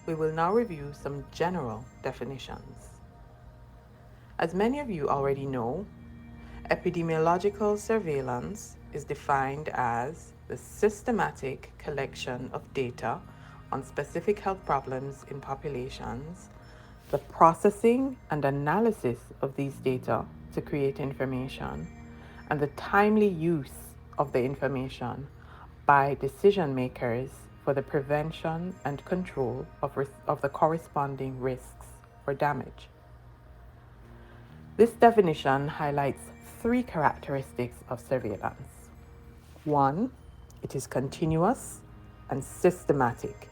We will now review some general definitions. As many of you already know, epidemiological surveillance is defined as the systematic collection of data on specific health problems in populations, the processing and analysis of these data to create information, and the timely use of the information by decision makers for the prevention and control of the corresponding risks or damage. This definition highlights three characteristics of surveillance. One, it is continuous and systematic.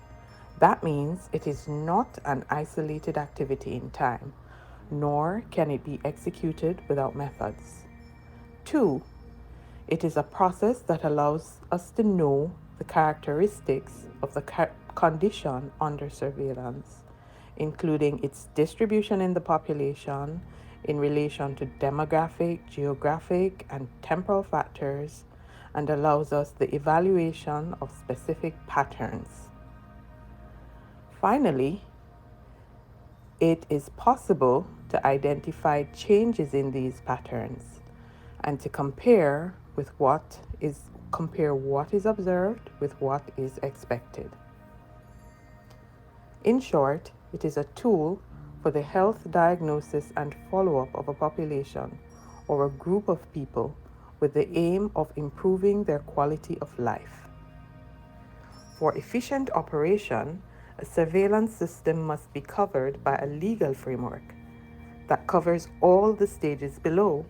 That means it is not an isolated activity in time, nor can it be executed without methods. Two, it is a process that allows us to know the characteristics of the condition under surveillance, including its distribution in the population in relation to demographic, geographic, and temporal factors, and allows us the evaluation of specific patterns. Finally, it is possible to identify changes in these patterns and to compare what is observed with what is expected. In short, it is a tool for the health diagnosis and follow-up of a population or a group of people with the aim of improving their quality of life. For efficient operation, a surveillance system must be covered by a legal framework that covers all the stages below.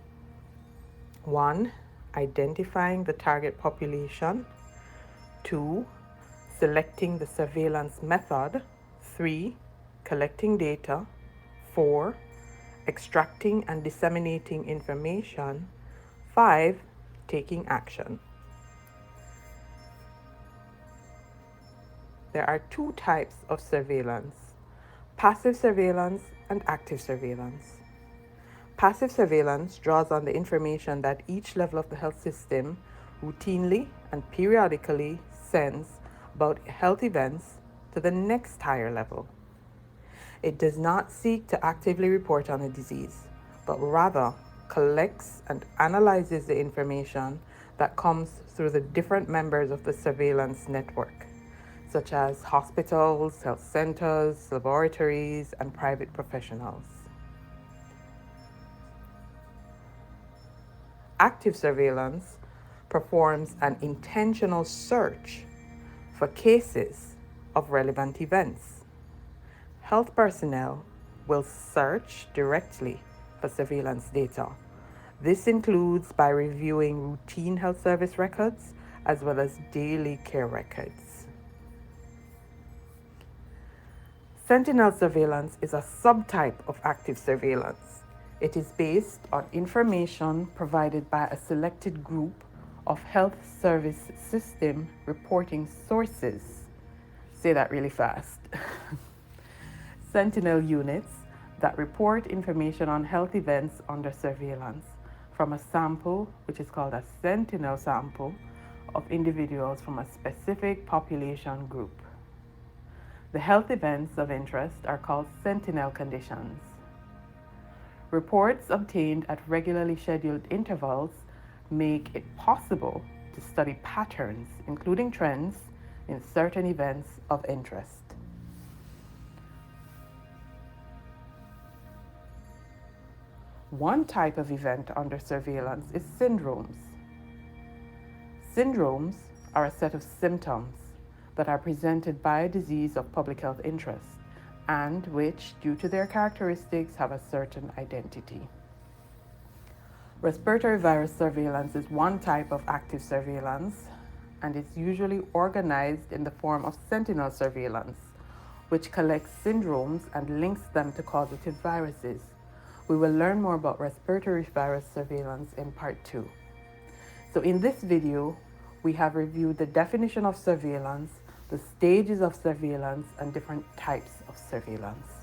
1. Identifying the target population. 2. Selecting the surveillance method. 3. Collecting data. 4. Extracting and disseminating information. 5. Taking action. There are two types of surveillance: passive surveillance and active surveillance. Passive surveillance draws on the information that each level of the health system routinely and periodically sends about health events to the next higher level. It does not seek to actively report on a disease, but rather collects and analyzes the information that comes through the different members of the surveillance network, such as hospitals, health centers, laboratories, and private professionals. Active surveillance performs an intentional search for cases of relevant events. Health personnel will search directly for surveillance data. This includes by reviewing routine health service records as well as daily care records. Sentinel surveillance is a subtype of active surveillance. It is based on information provided by a selected group of health service system reporting sources. Say that really fast. Sentinel units that report information on health events under surveillance from a sample, which is called a sentinel sample, of individuals from a specific population group. The health events of interest are called sentinel conditions. Reports obtained at regularly scheduled intervals make it possible to study patterns, including trends, in certain events of interest. One type of event under surveillance is syndromes. Syndromes are a set of symptoms that are presented by a disease of public health interest and which, due to their characteristics, have a certain identity. Respiratory virus surveillance is one type of active surveillance, and it's usually organized in the form of sentinel surveillance, which collects syndromes and links them to causative viruses. We will learn more about respiratory virus surveillance in part 2. So in this video, we have reviewed the definition of surveillance, the stages of surveillance, and different types of surveillance.